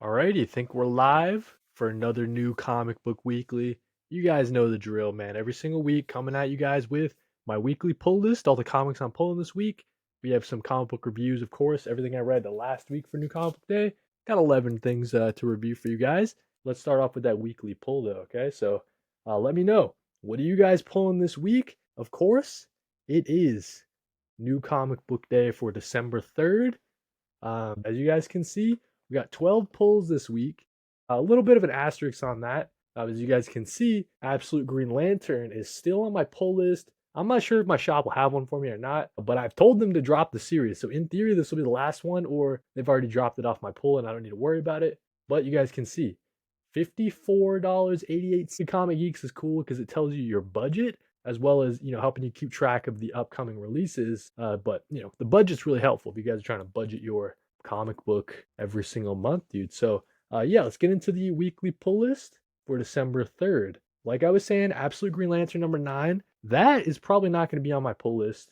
Alrighty, think we're live for another new comic book weekly. You guys know the drill, man. Every single week, coming at you guys with my weekly pull list, all the comics I'm pulling this week. We have some comic book reviews, of course, everything I read the last week for New Comic Book Day. Got 11 things to review for you guys. Let's start off with that weekly pull, though, okay? So let me know. What are you guys pulling this week? Of course, it is New Comic Book Day for December 3rd. As you guys can see, we got 12 pulls this week. A little bit of an asterisk on that. As you guys can see, Absolute Green Lantern is still on my pull list. I'm not sure if my shop will have one for me or not, but I've told them to drop the series. So in theory, this will be the last one, or they've already dropped it off my pull and I don't need to worry about it. But you guys can see, $54.88. Comic Geeks is cool because it tells you your budget as well as helping you keep track of the upcoming releases. But the budget's really helpful if you guys are trying to budget your comic book every single month, dude. So yeah, let's get into the weekly pull list for December 3rd. Like I was saying, Absolute Green Lantern number 9. That is probably not going to be on my pull list.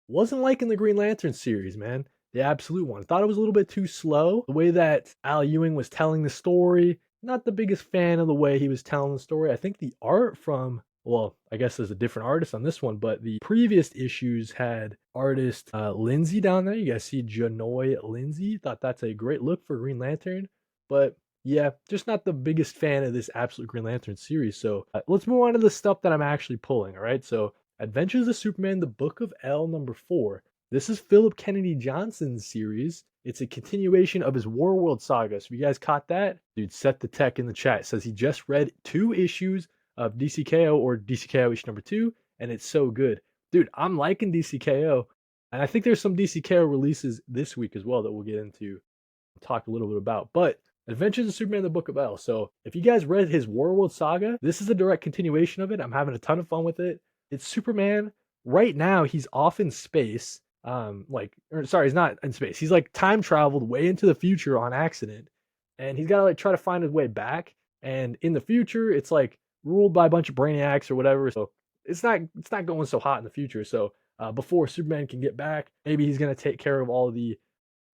Wasn't liking the Green Lantern series, man. The Absolute one. Thought it was a little bit too slow. The way that Al Ewing was telling the story, not the biggest fan of the way he was telling the story. I think the art from, well, I guess there's a different artist on this one, but the previous issues had artist Lindsay down there. You guys see Janoy Lindsay. Thought that's a great look for Green Lantern. But yeah, just not the biggest fan of this Absolute Green Lantern series. So let's move on to the stuff that I'm actually pulling. All right. So Adventures of Superman, the Book of L number 4. This is Philip Kennedy Johnson's series. It's a continuation of his Warworld saga. So if you guys caught that, dude, set the tech in the chat. It says he just read 2 issues of DCKO or DCKO issue number 2, and it's so good. Dude, I'm liking DCKO, and I think there's some DCKO releases this week as well that we'll get into, talk a little bit about. But Adventures of Superman, the Book of L. So if you guys read his Warworld saga, this is a direct continuation of it. I'm having a ton of fun with it. It's Superman. Right now, he's off in space. He's not in space. He's like time traveled way into the future on accident, and he's got to like try to find his way back. And in the future, it's like ruled by a bunch of brainiacs or whatever. So it's not going so hot in the future. So before Superman can get back, maybe he's gonna take care of all of the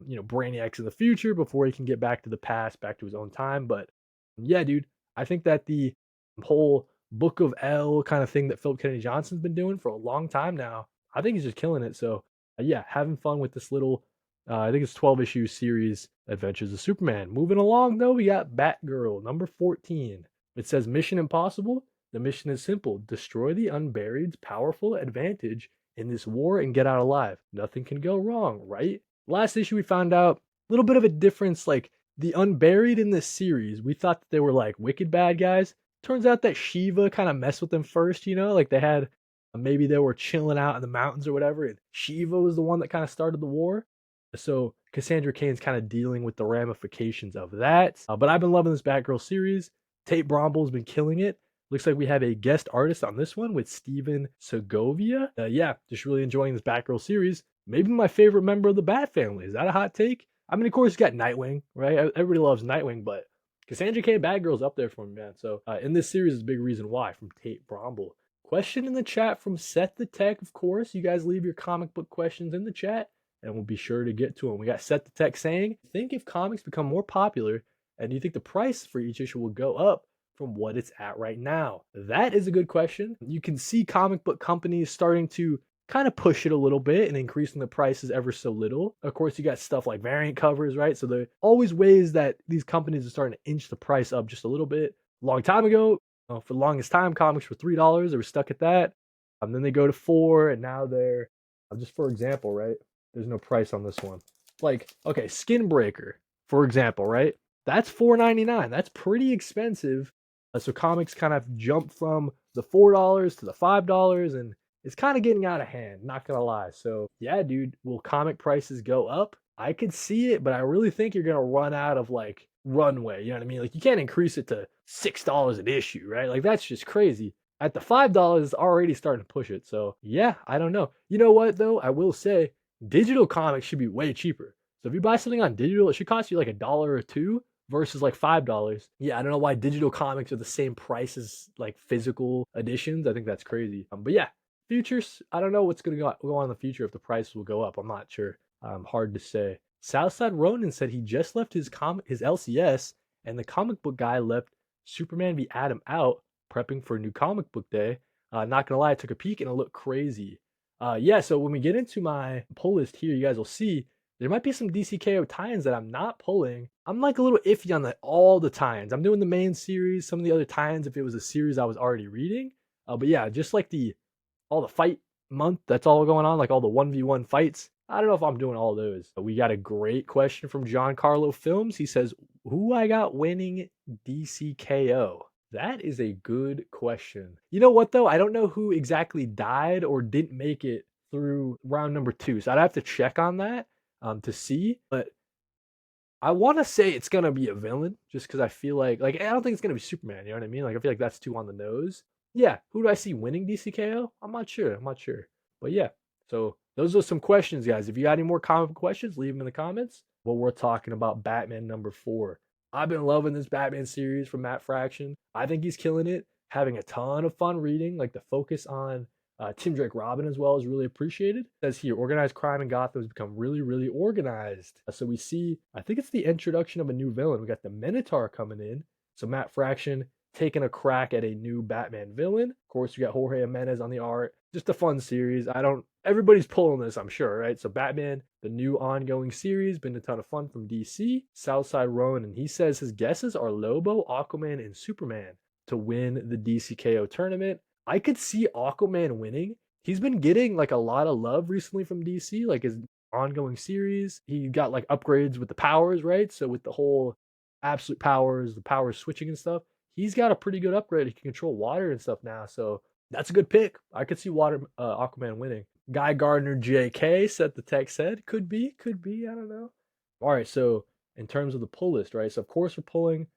brainiacs in the future before he can get back to the past, back to his own time. But yeah, dude, I think that the whole Book of L kind of thing that Philip Kennedy Johnson's been doing for a long time now, I think he's just killing it. So yeah, having fun with this little, I think it's 12 issue series, Adventures of Superman. Moving along though, we got Batgirl number 14. It says Mission Impossible. The mission is simple: destroy the Unburied's powerful advantage in this war and get out alive. Nothing can go wrong, right? Last issue we found out a little bit of a difference. Like the Unburied in this series, we thought that they were like wicked bad guys. Turns out that Shiva kind of messed with them first, like they had, maybe they were chilling out in the mountains or whatever, and Shiva was the one that kind of started the war. So Cassandra Cain's kind of dealing with the ramifications of that. But I've been loving this Batgirl series. Tate Bromble's been killing it. Looks like we have a guest artist on this one with Steven Segovia. Yeah, just really enjoying this Batgirl series. Maybe my favorite member of the Bat family. Is that a hot take? I mean, of course, you got Nightwing, right? Everybody loves Nightwing, but Cassandra Cain Batgirl's up there for me, man. So in this series is a big reason why, from Tate Bromble. Question in the chat from Seth the Tech, of course. You guys leave your comic book questions in the chat, and we'll be sure to get to them. We got Seth the Tech saying, think if comics become more popular, and do you think the price for each issue will go up from what it's at right now? That is a good question. You can see comic book companies starting to kind of push it a little bit and increasing the prices ever so little. Of course, you got stuff like variant covers, right? So there are always ways that these companies are starting to inch the price up just a little bit. A long time ago, for the longest time, comics were $3. They were stuck at that. Then they go to 4, and now they're, just for example, right? There's no price on this one. Like, okay, Skin Breaker, for example, right? That's $4.99. That's pretty expensive. So comics kind of jump from the $4 to the $5, and it's kind of getting out of hand, not gonna lie. So yeah, dude, will comic prices go up? I could see it, but I really think you're gonna run out of like runway. You know what I mean? Like you can't increase it to $6 an issue, right? Like that's just crazy. At the $5, it's already starting to push it. So yeah, I don't know. You know what though? I will say digital comics should be way cheaper. So if you buy something on digital, it should cost you like $1 or $2 versus like $5. Yeah, I don't know why digital comics are the same price as like physical editions. I think that's crazy. But yeah, futures, I don't know what's going to go on in the future if the price will go up. I'm not sure. Hard to say. Southside Ronin said he just left his LCS, and the comic book guy left Superman v Adam out, prepping for a new comic book day. Not gonna lie, I took a peek and it looked crazy. Yeah, so when we get into my pull list here, you guys will see there might be some DCKO tie-ins that I'm not pulling. I'm like a little iffy on all the tie-ins. I'm doing the main series, some of the other tie-ins if it was a series I was already reading. But yeah, just like all the fight month that's all going on, like all the 1v1 fights. I don't know if I'm doing all those. We got a great question from Giancarlo Films. He says, who I got winning DCKO? That is a good question. You know what, though? I don't know who exactly died or didn't make it through round number 2. So I'd have to check on that to see. But I want to say it's gonna be a villain, just because I feel like I don't think it's gonna be Superman. You know what I mean? Like I feel like that's too on the nose. Yeah, who do I see winning DCKO? I'm not sure. I'm not sure. But yeah, so those are some questions, guys. If you got any more comic questions, leave them in the comments. Well, we're talking about Batman #4. I've been loving this Batman series from Matt Fraction. I think he's killing it. Having a ton of fun reading. Like the focus on Tim Drake Robin as well is really appreciated. It says here, organized crime in Gotham has become really, really organized. So we see, I think it's the introduction of a new villain. We got the Minotaur coming in. So Matt Fraction taking a crack at a new Batman villain. Of course, you got Jorge Jimenez on the art. Just a fun series. Everybody's pulling this, I'm sure, right? So Batman, the new ongoing series, been a ton of fun from DC. Southside Rowan, and he says his guesses are Lobo, Aquaman, and Superman to win the DCKO tournament. I could see Aquaman winning. He's been getting like a lot of love recently from DC, like his ongoing series. He got like upgrades with the powers, right? So with the whole absolute powers, the power switching and stuff, he's got a pretty good upgrade. He can control water and stuff now. So that's a good pick. I could see Aquaman winning. Guy Gardner JK said the text said could be. I don't know. All right, so in terms of the pull list, right? So of course we're pulling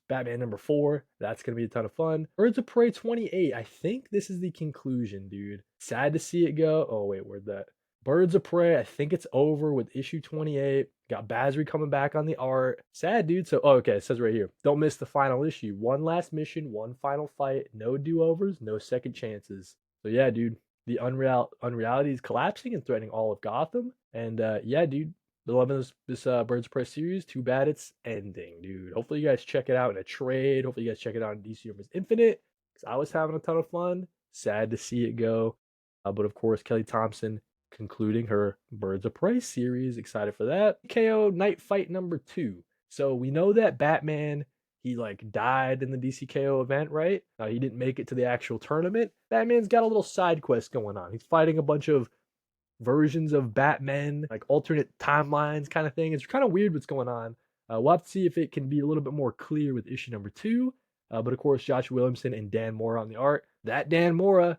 Batman #4. That's gonna be a ton of fun. Birds of Prey 28. I think this is the conclusion, dude. Sad to see it go. Oh wait, where'd that? Birds of Prey. I think it's over with issue 28. Got Basri coming back on the art. Sad, dude. So, okay, it says right here. Don't miss the final issue. One last mission, one final fight. No do-overs, no second chances. So yeah, dude. The unreality is collapsing and threatening all of Gotham. And yeah, dude, loving this Birds of Prey series. Too bad it's ending, dude. Hopefully you guys check it out in a trade. Hopefully you guys check it out in DC Universe Infinite. Because I was having a ton of fun. Sad to see it go. But of course, Kelly Thompson concluding her Birds of Prey series. Excited for that. KO Knightfight #2. So we know that Batman, he like died in the DCKO event, right? He didn't make it to the actual tournament. Batman's got a little side quest going on. He's fighting a bunch of versions of Batman, like alternate timelines kind of thing. It's kind of weird what's going on. We'll have to see if it can be a little bit more clear with issue #2. But of course, Josh Williamson and Dan Mora on the art. That Dan Mora,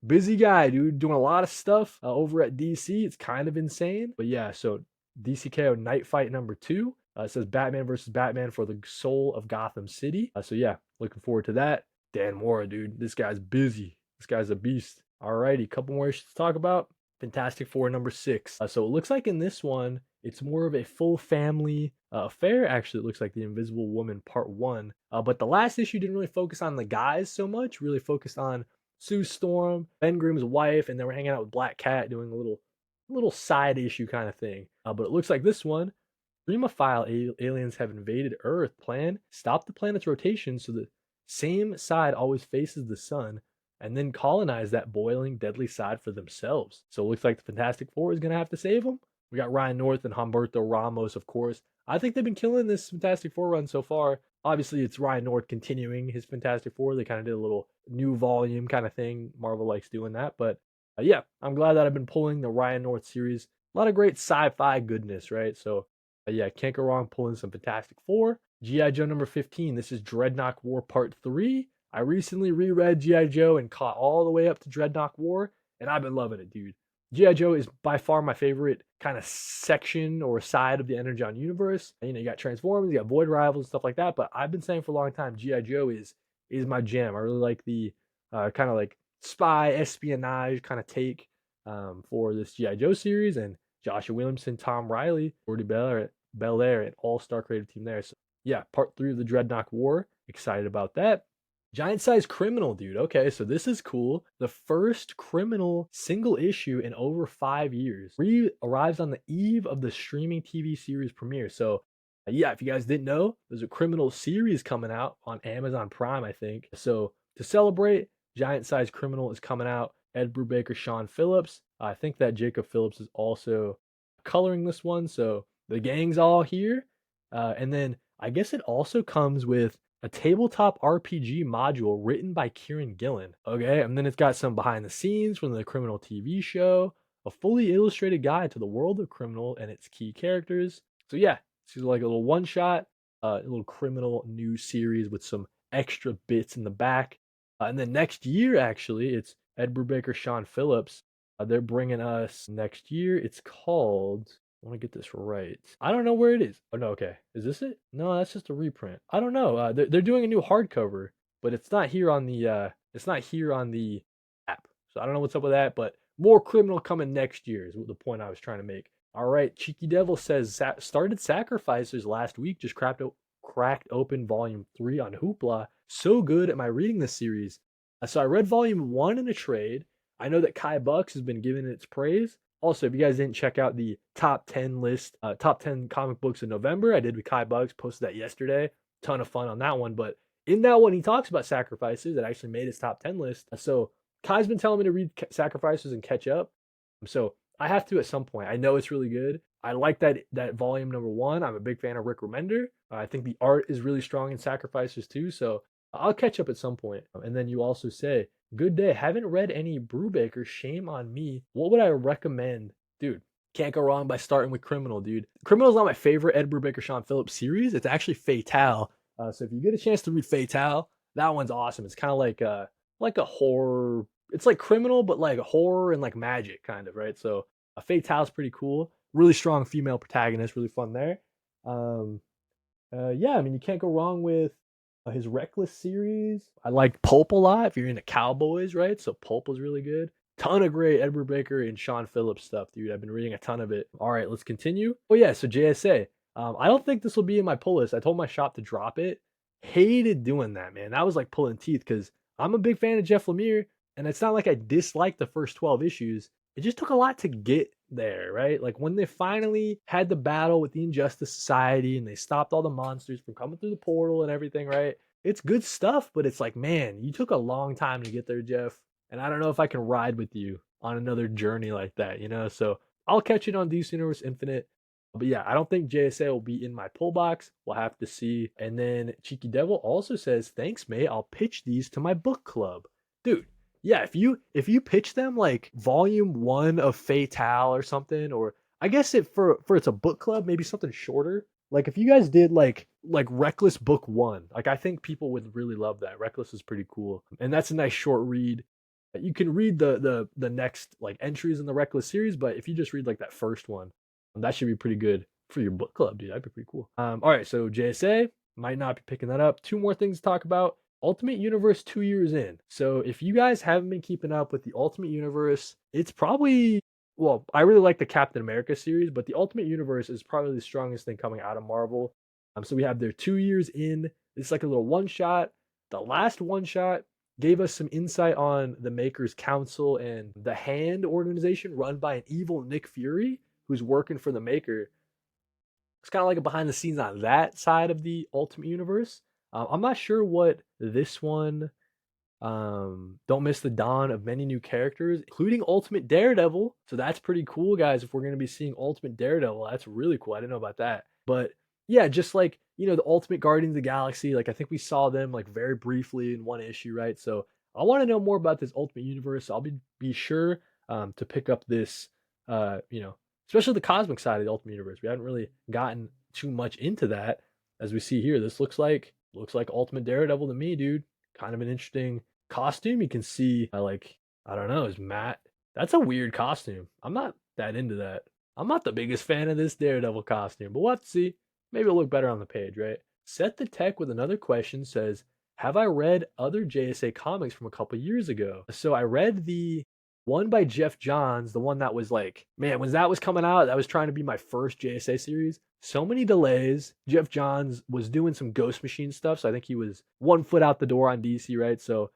busy guy, dude, doing a lot of stuff over at DC. It's kind of insane. But yeah, so DCKO Knightfight #2. It says Batman versus Batman for the soul of Gotham City. So yeah, looking forward to that. Dan Mora, dude, this guy's busy. This guy's a beast. Alrighty, couple more issues to talk about. Fantastic Four #6. So it looks like in this one, it's more of a full family affair. Actually, it looks like The Invisible Woman Part 1. But the last issue didn't really focus on the guys so much, really focused on Sue Storm, Ben Grimm's wife, and then we're hanging out with Black Cat doing a little side issue kind of thing. But it looks like this one, Primophile aliens have invaded Earth. Plan, stop the planet's rotation so the same side always faces the sun, and then colonize that boiling, deadly side for themselves. So it looks like the Fantastic Four is going to have to save them. We got Ryan North and Humberto Ramos, of course. I think they've been killing this Fantastic Four run so far. Obviously, it's Ryan North continuing his Fantastic Four. They kind of did a little new volume kind of thing. Marvel likes doing that. But yeah, I'm glad that I've been pulling the Ryan North series. A lot of great sci-fi goodness, right? So yeah, can't go wrong pulling some Fantastic Four. G.I. Joe #15. This is Dreadnought War Part 3. I recently reread G.I. Joe and caught all the way up to Dreadnought War, and I've been loving it, dude. G.I. Joe is by far my favorite kind of section or side of the Energon universe. You know, you got Transformers, you got Void Rivals, and stuff like that, but I've been saying for a long time, G.I. Joe is my jam. I really like the kind of like spy espionage kind of take for this G.I. Joe series, and Joshua Williamson, Tom Riley, Jordy Belair, and all-star creative team there. So yeah, Part 3 of the Dreadnought War. Excited about that. Giant Size Criminal, dude. Okay, so this is cool. The first criminal single issue in over 5 years. Arrives on the eve of the streaming TV series premiere. So, yeah, if you guys didn't know, there's a criminal series coming out on Amazon Prime, I think. So, to celebrate, Giant Size Criminal is coming out. Ed Brubaker, Sean Phillips. I think that Jacob Phillips is also coloring this one. So, the gang's all here. And then I guess it also comes with a tabletop RPG module written by Kieran Gillen. Okay, and then it's got some behind the scenes from the Criminal TV show, a fully illustrated guide to the world of Criminal and its key characters. So yeah, this is like a little one shot, a little Criminal news series with some extra bits in the back. And then next year, actually, it's Ed Brubaker, Sean Phillips. They're bringing us next year. It's called, I want to get this right. I don't know where it is. Oh no, okay. Is this it? No, that's just a reprint. I don't know. They're doing a new hardcover, but it's not here on the app. So I don't know what's up with that. But more Criminal coming next year is the point I was trying to make. All right, Cheeky Devil says started Sacrificers last week. Just cracked open Volume 3 on Hoopla. So good. Am I reading this series? So I read Volume 1 in a trade. I know that Kai Bucks has been giving it its praise. Also, if you guys didn't check out the top 10 list, top 10 comic books in November, I did with Kai Bucks, posted that yesterday. Ton of fun on that one. But in that one, he talks about Sacrifices that actually made his top 10 list. So Kai's been telling me to read Sacrifices and catch up. So I have to at some point. I know it's really good. I like that volume number 1. I'm a big fan of Rick Remender. I think the art is really strong in Sacrifices too. So I'll catch up at some point. And then you also say, good day. Haven't read any Brubaker. Shame on me. What would I recommend? Dude, can't go wrong by starting with Criminal, dude. Criminal's not my favorite Ed Brubaker, Sean Phillips series. It's actually Fatale. So if you get a chance to read Fatale, that one's awesome. It's kind of like a horror. It's like Criminal, but like horror and like magic, kind of, right? So Fatale's pretty cool. Really strong female protagonist. Really fun there. Um, yeah, I mean, you can't go wrong with his Reckless series. I like Pulp a lot if you're into cowboys, right? So Pulp was really good. Ton of great Edward Baker and Sean Phillips stuff, dude. I've been reading a ton of it. All right, let's continue. Oh yeah, so JSA. I don't think this will be in my pull list. I told my shop to drop it. Hated doing that, man. That was like pulling teeth because I'm a big fan of Jeff Lemire, and it's not like I disliked the first 12 issues. It just took a lot to get there, right? Like when they finally had the battle with the Injustice Society and they stopped all the monsters from coming through the portal and everything, right? It's good stuff, but it's like, man, you took a long time to get there, Jeff. And I don't know if I can ride with you on another journey like that, you know? So I'll catch it on DC Universe Infinite. But yeah, I don't think JSA will be in my pull box. We'll have to see. And then Cheeky Devil also says, thanks, mate. I'll pitch these to my book club. Dude, yeah, if you pitch them like volume 1 of Fatale or something, or I guess it for it's a book club, maybe something shorter. Like if you guys did like Reckless book 1, like I think people would really love that. Reckless is pretty cool. And that's a nice short read. You can read the next like entries in the Reckless series, but if you just read like that first one, that should be pretty good for your book club, dude. That'd be pretty cool. All right, so JSA might not be picking that up. 2 more things to talk about. Ultimate Universe 2 years in. So if you guys haven't been keeping up with the Ultimate Universe, it's probably, well, I really like the Captain America series, but the Ultimate Universe is probably the strongest thing coming out of Marvel. So we have their 2 years in. It's like a little one shot. The last one shot gave us some insight on the Makers Council and the Hand organization run by an evil Nick Fury who's working for the Maker. It's kind of like a behind the scenes on that side of the Ultimate Universe. I'm not sure what this one. Don't miss the dawn of many new characters, including Ultimate Daredevil. So that's pretty cool, guys. If we're gonna be seeing Ultimate Daredevil, that's really cool. I didn't know about that. But yeah, just like the Ultimate Guardians of the Galaxy. Like I think we saw them like very briefly in one issue, right? So I want to know more about this Ultimate Universe. So I'll be sure to pick up this. Especially the cosmic side of the Ultimate Universe. We haven't really gotten too much into that, as we see here. This looks like Ultimate Daredevil to me, dude. Kind of an interesting costume. You can see, I don't know, is Matt. That's a weird costume. I'm not that into that. I'm not the biggest fan of this Daredevil costume, but we'll have to see. Maybe it'll look better on the page, right? Set the Tech with another question says, have I read other JSA comics from a couple years ago? So I read the One by Jeff Johns, the one that was like, man, when that was coming out, that was trying to be my first JSA series. So many delays. Jeff Johns was doing some Ghost Machine stuff, so I think he was 1 foot out the door on DC, right? So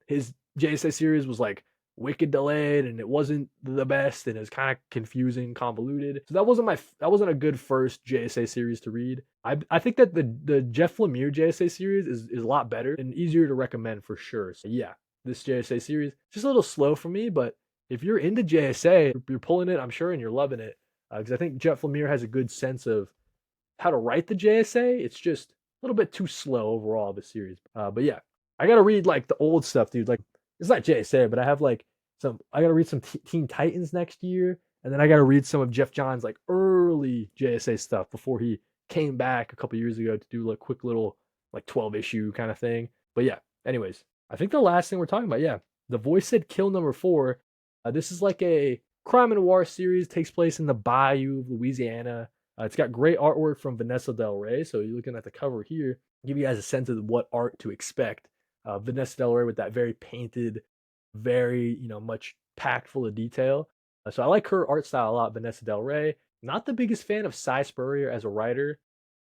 his JSA series was like wicked delayed and it wasn't the best and it was kind of confusing, convoluted. So that wasn't a good first JSA series to read. I think that the Jeff Lemire JSA series is a lot better and easier to recommend for sure. So yeah, this JSA series just a little slow for me, but if you're into JSA, you're pulling it, I'm sure, and you're loving it. Because I think Jeff Lemire has a good sense of how to write the JSA. It's just a little bit too slow overall of a series. But yeah, I gotta read like the old stuff, dude. Like it's not JSA, but I have like some. I gotta read some Teen Titans next year, and then I gotta read some of Jeff Johns' like early JSA stuff before he came back a couple years ago to do like quick little like 12 issue kind of thing. But yeah, anyways, I think the last thing we're talking about, yeah, The Voice Said Kill #4. This is like a crime and noir series, takes place in the Bayou of Louisiana. It's got great artwork from Vanessa Del Rey. So you're looking at the cover here, give you guys a sense of what art to expect. Vanessa Del Rey with that very painted, very, much packed full of detail. So I like her art style a lot, Vanessa Del Rey. Not the biggest fan of Cy Spurrier as a writer.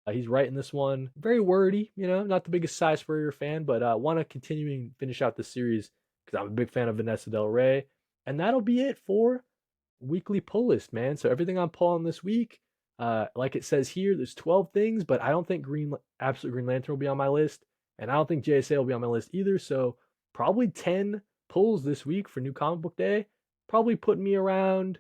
He's writing this one very wordy, not the biggest Cy Spurrier fan, but want to continuing finish out the series because I'm a big fan of Vanessa Del Rey. And that'll be it for weekly pull list, man. So everything I'm pulling this week, like it says here, there's 12 things, but I don't think Absolute Green Lantern will be on my list, and I don't think JSA will be on my list either. So probably 10 pulls this week for New Comic Book Day. Probably putting me around,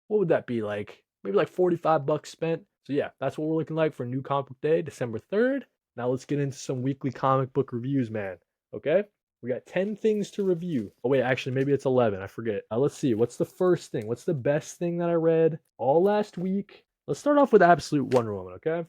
what would that be like? Maybe like $45 spent. So yeah, that's what we're looking like for New Comic Book Day, December 3rd. Now let's get into some weekly comic book reviews, man. Okay? We got 10 things to review. Oh wait, actually maybe it's 11. I forget. Let's see. What's the first thing? What's the best thing that I read all last week? Let's start off with Absolute Wonder Woman, okay?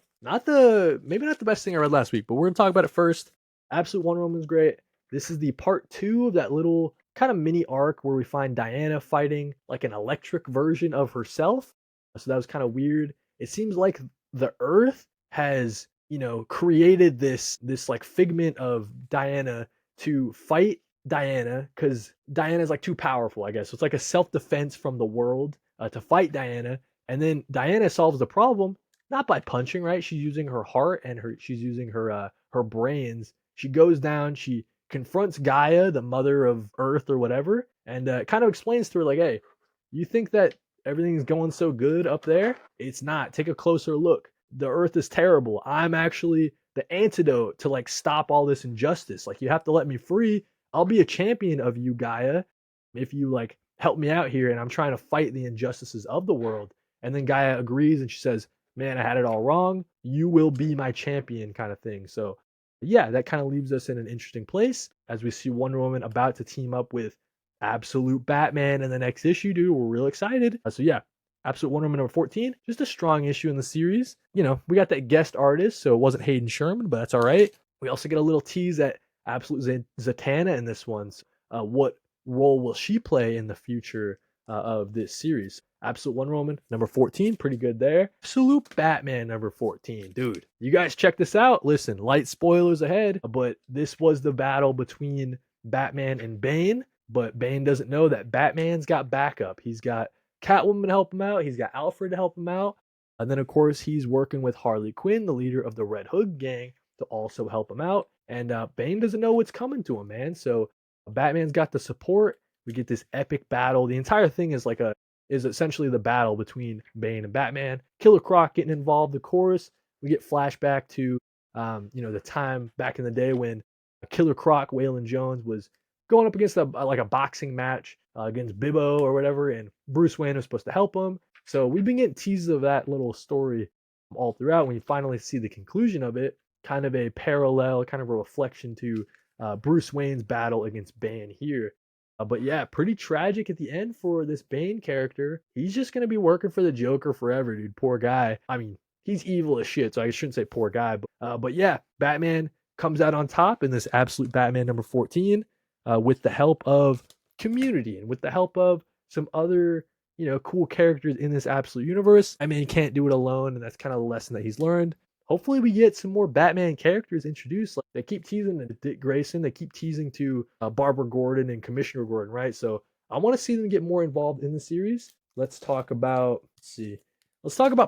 Maybe not the best thing I read last week, but we're gonna talk about it first. Absolute Wonder Woman is great. This is the part 2 of that little kind of mini arc where we find Diana fighting like an electric version of herself. So that was kind of weird. It seems like the Earth has, created this like figment of Diana to fight Diana because Diana's like too powerful, I guess. So it's like a self-defense from the world to fight Diana. And then Diana solves the problem not by punching, right? She's using her heart and she's using her brains. She goes down, she confronts Gaia, the mother of Earth or whatever, and kind of explains to her like, hey, you think that everything's going so good up there? It's not. Take a closer look. The Earth is terrible. I'm actually the antidote to like stop all this injustice. Like you have to let me free. I'll be a champion of you, Gaia, if you like help me out here and I'm trying to fight the injustices of the world. And then Gaia agrees and she says, man, I had it all wrong. You will be my champion kind of thing. So yeah, that kind of leaves us in an interesting place as we see Wonder Woman about to team up with Absolute Batman in the next issue, dude. We're real excited. So yeah, Absolute Wonder Woman #14, just a strong issue in the series. We got that guest artist, so it wasn't Hayden Sherman, but that's all right. We also get a little tease at Absolute Zatanna in this one. What role will she play in the future of this series? Absolute Wonder Woman #14, pretty good there. Absolute Batman #14, dude. You guys check this out. Listen, light spoilers ahead, but this was the battle between Batman and Bane. But Bane doesn't know that Batman's got backup. He's got Catwoman to help him out. He's got Alfred to help him out. And then, of course, he's working with Harley Quinn, the leader of the Red Hood gang, to also help him out. And Bane doesn't know what's coming to him, man. So Batman's got the support. We get this epic battle. The entire thing is is essentially the battle between Bane and Batman. Killer Croc getting involved, of course. We get flashback to the time back in the day when Killer Croc, Waylon Jones, was going up against a boxing match against Bibbo or whatever, and Bruce Wayne was supposed to help him. So we've been getting teases of that little story all throughout. When you finally see the conclusion of it, kind of a parallel, kind of a reflection to Bruce Wayne's battle against Bane here. But yeah, pretty tragic at the end for this Bane character. He's just going to be working for the Joker forever, dude. Poor guy. I mean, he's evil as shit, so I shouldn't say poor guy. But yeah, Batman comes out on top in this Absolute Batman #14 with the help of Community and with the help of some other, cool characters in this Absolute universe. I mean, he can't do it alone, and that's kind of the lesson that he's learned. Hopefully we get some more Batman characters introduced. Like they keep teasing to Dick Grayson. They keep teasing to Barbara Gordon and Commissioner Gordon, right? So I want to see them get more involved in the series. Let's talk about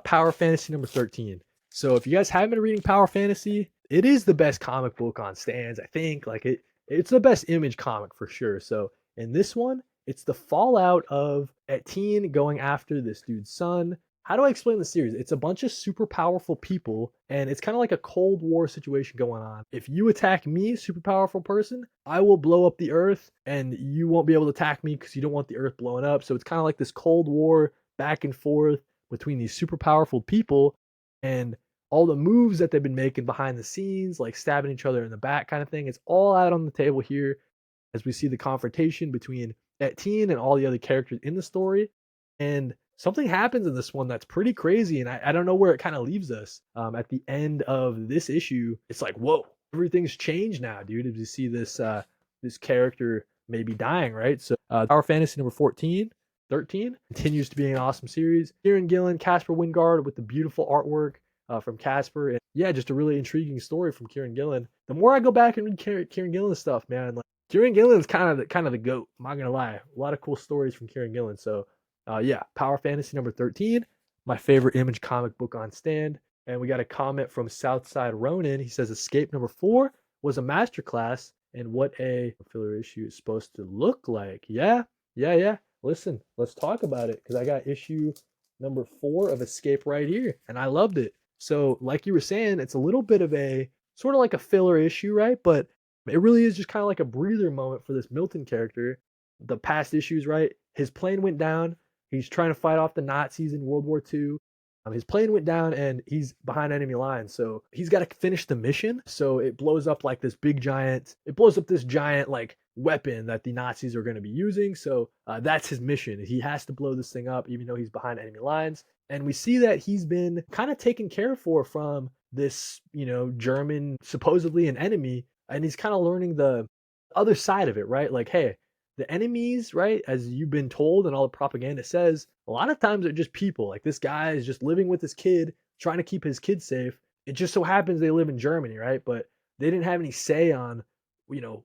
Power Fantasy number 13. So if you guys haven't been reading Power Fantasy, it is the best comic book on stands, I think. It's the best image comic for sure. So in this one, it's the fallout of Etienne going after this dude's son. How do I explain the series? It's a bunch of super powerful people, and it's kind of like a Cold War situation going on. If you attack me, super powerful person, I will blow up the Earth, and you won't be able to attack me because you don't want the Earth blowing up. So it's kind of like this Cold War back and forth between these super powerful people, and all the moves that they've been making behind the scenes, like stabbing each other in the back kind of thing. It's all out on the table here as we see the confrontation between Etienne and all the other characters in the story. And something happens in this one that's pretty crazy, and I don't know where it kind of leaves us. At the end of this issue, it's like, whoa, everything's changed now, dude. As you see this character maybe dying, right? So Power Fantasy number 13 continues to be an awesome series. Kieran Gillen, Casper Wingard with the beautiful artwork from Casper, and yeah, just a really intriguing story from Kieran Gillen. The more I go back and read Kieran Gillen stuff, man, like Kieran Gillen is kind of the goat. I'm not gonna lie, a lot of cool stories from Kieran Gillen. So yeah, Power Fantasy number 13, my favorite image comic book on stand. And we got a comment from Southside Ronin. He says Escape number 4 was a masterclass and what a filler issue is supposed to look like. Yeah. Listen, let's talk about it because I got issue number 4 of Escape right here, and I loved it. So, like you were saying, it's a little bit of a sort of like a filler issue, right? But it really is just kind of like a breather moment for this Milton character. The past issues, right? His plane went down. He's trying to fight off the Nazis in World War II. His plane went down and he's behind enemy lines. So he's got to finish the mission. So it blows up like this it blows up this giant like weapon that the Nazis are going to be using. So that's his mission. He has to blow this thing up even though he's behind enemy lines. And we see that he's been kind of taken care for from this, German, supposedly an enemy. And he's kind of learning the other side of it, right? Like, hey, the enemies, right, as you've been told and all the propaganda says, a lot of times they're just people. Like this guy is just living with his kid, trying to keep his kid safe. It just so happens they live in Germany, right? But they didn't have any say on,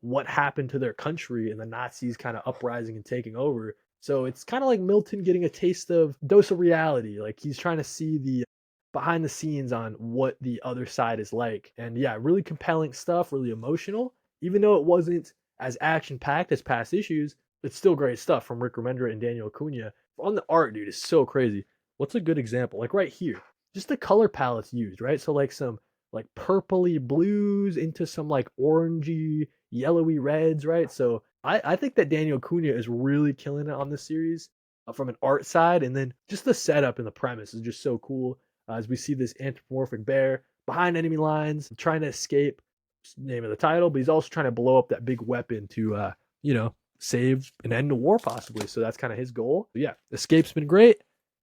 what happened to their country and the Nazis kind of uprising and taking over. So it's kind of like Milton getting a taste of dose of reality. Like he's trying to see the behind the scenes on what the other side is like. And yeah, really compelling stuff, really emotional. Even though it wasn't as action packed as past issues, it's still great stuff from Rick Remender and Daniel Acuna. On the art, dude, is so crazy. What's a good example? Like right here, just the color palettes used, right? So like some like purpley blues into some like orangey, yellowy reds, right? So I think that Daniel Acuna is really killing it on this series from an art side, and then just the setup and the premise is just so cool. As we see this anthropomorphic bear behind enemy lines, trying to escape, name of the title, but he's also trying to blow up that big weapon to, save and end the war possibly. So that's kind of his goal. But yeah, Escape's been great.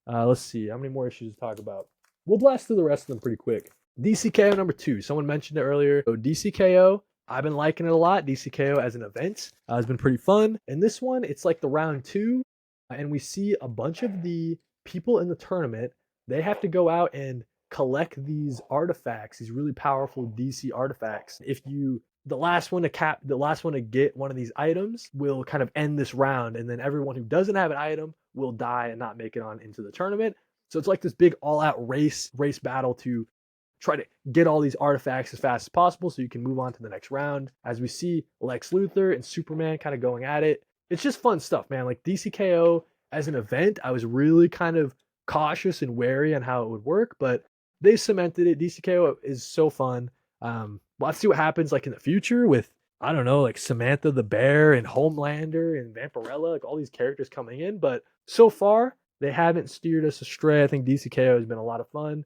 Let's see how many more issues to talk about. We'll blast through the rest of them pretty quick. DCKO number 2. Someone mentioned it earlier. So DCKO, I've been liking it a lot. DCKO as an event has been pretty fun. And this one, it's like the round 2, and we see a bunch of the people in the tournament. They have to go out and collect these artifacts, these really powerful DC artifacts. The last one to get one of these items will kind of end this round, and then everyone who doesn't have an item will die and not make it on into the tournament. So it's like this big all-out race battle to try to get all these artifacts as fast as possible so you can move on to the next round. As we see Lex Luthor and Superman kind of going at it. It's just fun stuff, man. Like DCKO as an event, I was really kind of cautious and wary on how it would work, but they cemented it. DCKO is so fun. Let's see what happens like in the future with, I don't know, like Samantha the Bear and Homelander and Vampirella, like all these characters coming in. But so far, they haven't steered us astray. I think DCKO has been a lot of fun.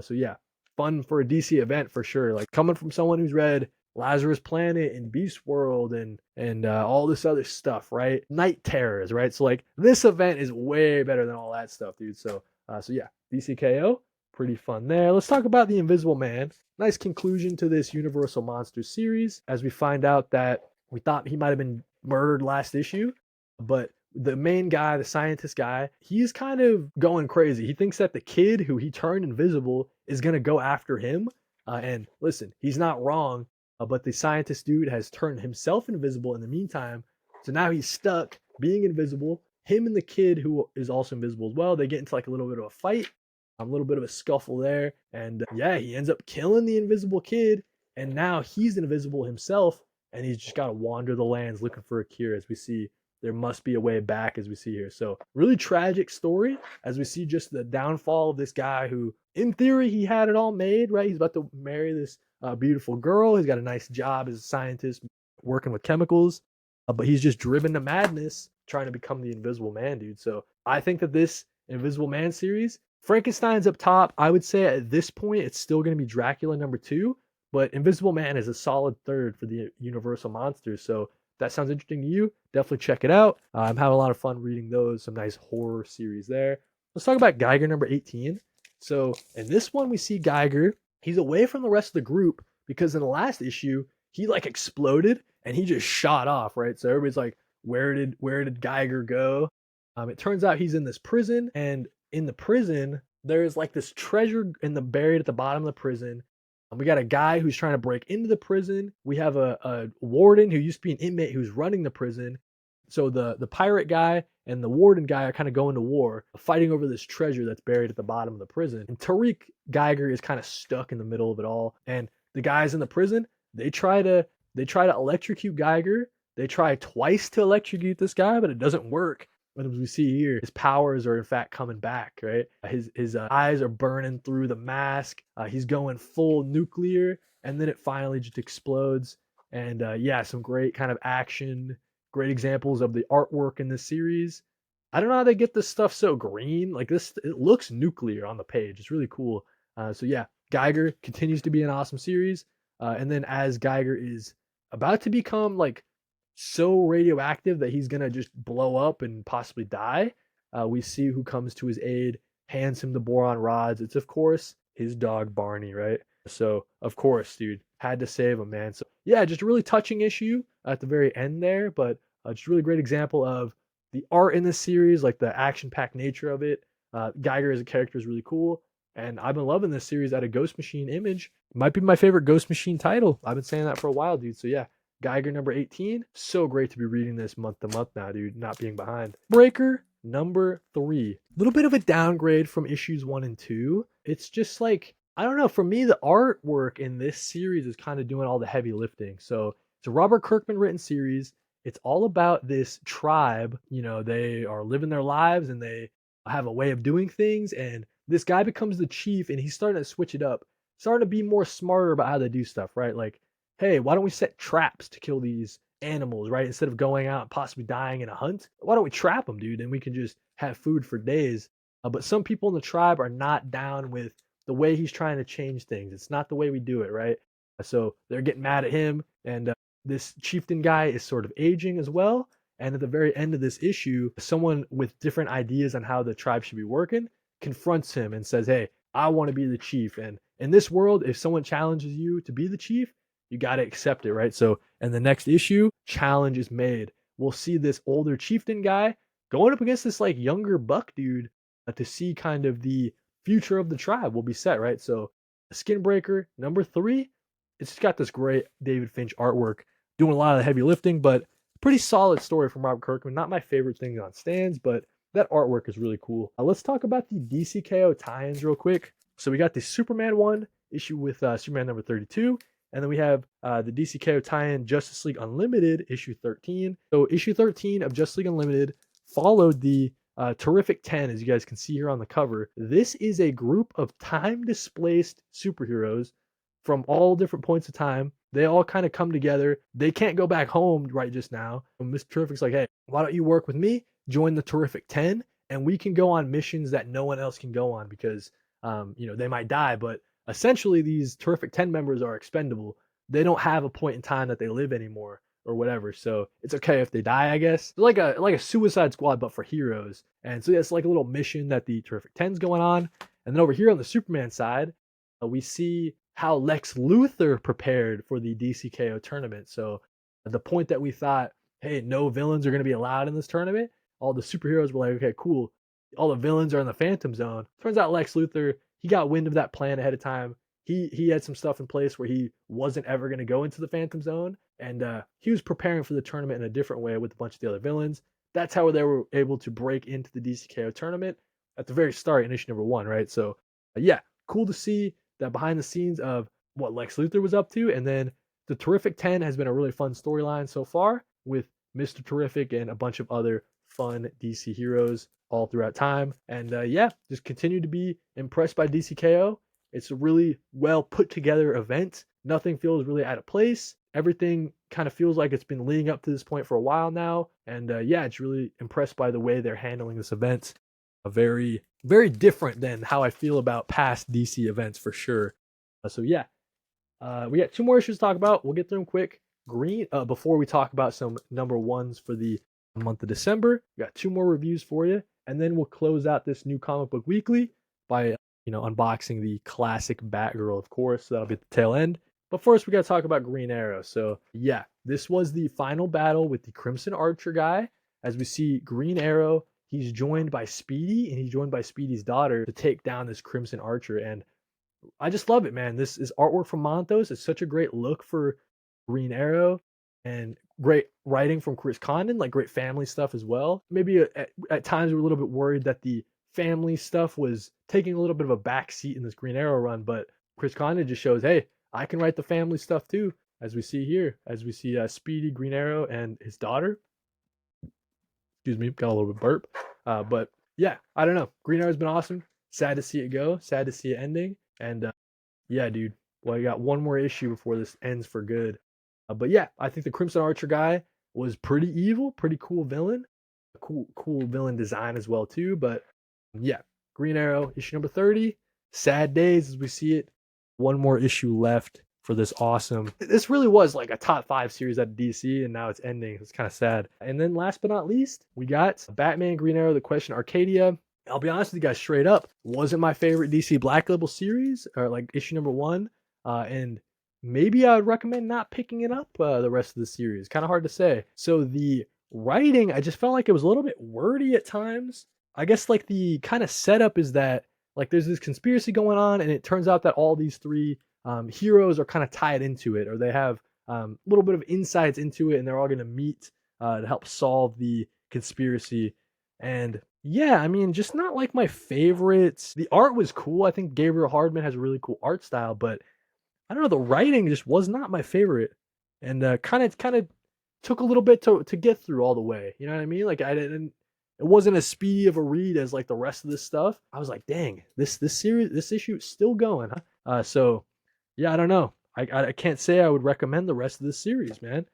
So yeah, fun for a DC event for sure. Like coming from someone who's read Lazarus Planet and Beast World and all this other stuff, right? Night Terrors, right? So like this event is way better than all that stuff, dude. So yeah, DCKO, pretty fun there. Let's talk about the Invisible Man. Nice conclusion to this Universal Monsters series, as we find out that we thought he might have been murdered last issue, but the main guy, the scientist guy, he's kind of going crazy. He thinks that the kid who he turned invisible is going to go after him. And listen, he's not wrong, but the scientist dude has turned himself invisible in the meantime. So now he's stuck being invisible. Him and the kid who is also invisible as well, they get into like a little bit of a fight, a little bit of a scuffle there, and yeah, he ends up killing the invisible kid, and now he's invisible himself, and he's just got to wander the lands looking for a cure. As we see, there must be a way back, as we see here. So really tragic story, as we see just the downfall of this guy who, in theory, he had it all made, right? He's about to marry this beautiful girl. He's got a nice job as a scientist working with chemicals, but he's just driven to madness trying to become the Invisible Man, dude. So I think that this Invisible Man series, Frankenstein's up top. I would say at this point it's still going to be Dracula #2, but Invisible Man is a solid third for the Universal monsters. So if that sounds interesting to you, definitely check it out. I'm having a lot of fun reading those. Some nice horror series there. Let's talk about Geiger #18. So in this one, we see Geiger. He's away from the rest of the group because in the last issue, he like exploded and he just shot off, right? So everybody's like, where did Geiger go? It turns out he's in this prison, and in the prison there's like this treasure buried at the bottom of the prison. We got a guy who's trying to break into the prison. We have a warden who used to be an inmate who's running the prison. So the pirate guy and the warden guy are kind of going to war, fighting over this treasure that's buried at the bottom of the prison. And Tariq Geiger is kind of stuck in the middle of it all. And the guys in the prison, they try to electrocute Geiger. They try twice to electrocute this guy, but it doesn't work. But as we see here, his powers are in fact coming back, right? His eyes are burning through the mask. He's going full nuclear, and then it finally just explodes. And yeah, some great kind of action, great examples of the artwork in this series. I don't know how they get this stuff so green. Like this, it looks nuclear on the page. It's really cool. So yeah, Geiger continues to be an awesome series. And then as Geiger is about to become like so radioactive that he's gonna just blow up and possibly die, we see who comes to his aid, hands him the boron rods. It's of course his dog Barney, right? So of course, dude, had to save him, man. So yeah, just a really touching issue at the very end there, but just a really great example of the art in this series, like the action-packed nature of it. Geiger as a character is really cool, and I've been loving this series out of Ghost Machine Image. Might be my favorite Ghost Machine title. I've been saying that for a while, dude. So yeah, Geiger #18. So great to be reading this month to month now, dude. Not being behind. Breaker #3. A little bit of a downgrade from issues 1 and 2. It's just like, I don't know. For me, the artwork in this series is kind of doing all the heavy lifting. So it's a Robert Kirkman written series. It's all about this tribe. You know, they are living their lives and they have a way of doing things. And this guy becomes the chief and he's starting to switch it up, starting to be more smarter about how they do stuff, right? Like, hey, why don't we set traps to kill these animals, right? Instead of going out and possibly dying in a hunt, why don't we trap them, dude? And we can just have food for days. But some people in the tribe are not down with the way he's trying to change things. It's not the way we do it, right? So they're getting mad at him. And this chieftain guy is sort of aging as well. And at the very end of this issue, someone with different ideas on how the tribe should be working confronts him and says, hey, I want to be the chief. And in this world, if someone challenges you to be the chief, you got to accept it, right? So in the next issue, challenge is made. We'll see this older chieftain guy going up against this like younger buck dude to see kind of the future of the tribe will be set, right? So Skinbreaker #3, it's just got this great David Finch artwork doing a lot of the heavy lifting, but pretty solid story from Robert Kirkman. Not my favorite thing on stands, but that artwork is really cool. Let's talk about the DCKO tie-ins real quick. So we got the Superman one issue with Superman #32. And then we have the DCKO tie-in Justice League Unlimited issue 13. So issue 13 of Justice League Unlimited followed the Terrific 10, as you guys can see here on the cover. This is a group of time-displaced superheroes from all different points of time. They all kind of come together. They can't go back home right just now. And Mr. Terrific's like, hey, why don't you work with me? Join the Terrific 10, and we can go on missions that no one else can go on because, they might die, but essentially these Terrific 10 members are expendable. They don't have a point in time that they live anymore or whatever. So it's okay if they die, I guess. It's like a Suicide Squad, but for heroes. And so it's like a little mission that the Terrific 10's going on. And then over here on the Superman side, we see how Lex Luthor prepared for the DCKO tournament. So at the point that we thought, hey, no villains are going to be allowed in this tournament, all the superheroes were like, okay, cool. All the villains are in the Phantom Zone. Turns out Lex Luthor, he got wind of that plan ahead of time. He had some stuff in place where he wasn't ever going to go into the Phantom Zone, and he was preparing for the tournament in a different way with a bunch of the other villains. that's how they were able to break into the DCKO tournament at the very start in issue number 1, right? So, yeah, cool to see that behind the scenes of what Lex Luthor was up to. And then the Terrific 10 has been a really fun storyline so far with Mr. Terrific and a bunch of other fun DC heroes all throughout time. And yeah, just continue to be impressed by DCKO. It's a really well put together event. Nothing feels really out of place. Everything kind of feels like it's been leading up to this point for a while now. And yeah, it's really impressed by the way they're handling this event. A very, very different than how I feel about past DC events for sure. So yeah, we got 2 more issues to talk about. We'll get through them quick. Green, before we talk about some number 1s for the month of December, we got 2 more reviews for you, and then we'll close out this new comic book weekly by unboxing the classic Batgirl, of course. So that'll be at the tail end. But first, we got to talk about Green Arrow. So yeah, this was the final battle with the Crimson Archer guy. As we see Green Arrow, he's joined by Speedy, and he's joined by Speedy's daughter to take down this Crimson Archer. And I just love it, man. This is artwork from Montos. It's such a great look for Green Arrow and great writing from Chris Condon, like great family stuff as well. Maybe at times we're a little bit worried that the family stuff was taking a little bit of a back seat in this Green Arrow run, but Chris Condon just shows, hey, I can write the family stuff too, as we see here, as we see Speedy, Green Arrow, and his daughter. Excuse me, got a little bit burp. But yeah, I don't know. Green Arrow's been awesome. Sad to see it go. Sad to see it ending. And yeah, dude. Well, I got 1 more issue before this ends for good. But yeah, I think the Crimson Archer guy was pretty evil, pretty cool villain, cool villain design as well too. But yeah, Green Arrow issue number 30. Sad days as we see it. 1 more issue left for this awesome. This really was like a top 5 series at DC, and now it's ending. It's kind of sad. And then last but not least, we got Batman, Green Arrow, The Question Arcadia. I'll be honest with you guys, straight up, wasn't my favorite DC Black Label series, or like issue number 1. And maybe I would recommend not picking it up the rest of the series. Kind of hard to say. So the writing, I just felt like it was a little bit wordy at times. I guess like the kind of setup is that like there's this conspiracy going on, and it turns out that all these 3 heroes are kind of tied into it, or they have a little bit of insights into it, and they're all going to meet to help solve the conspiracy. And yeah, I mean, just not like my favorites. The art was cool. I think Gabriel Hardman has a really cool art style, but I don't know, the writing just was not my favorite, and kind of took a little bit to get through all the way. You know what I mean? Like I didn't. It wasn't as speedy of a read as like the rest of this stuff. I was like, dang, this series, this issue is still going, huh? So yeah, I don't know. I can't say I would recommend the rest of this series, man.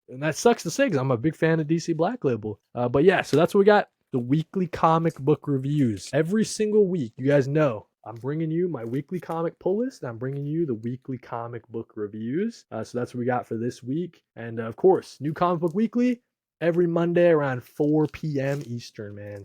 And that sucks to say because I'm a big fan of DC Black Label. But yeah, so that's what we got. The weekly comic book reviews. Every single week, you guys know, I'm bringing you my weekly comic pull list. I'm bringing you the weekly comic book reviews. So that's what we got for this week. And of course, new comic book weekly every Monday around 4 p.m. Eastern, man.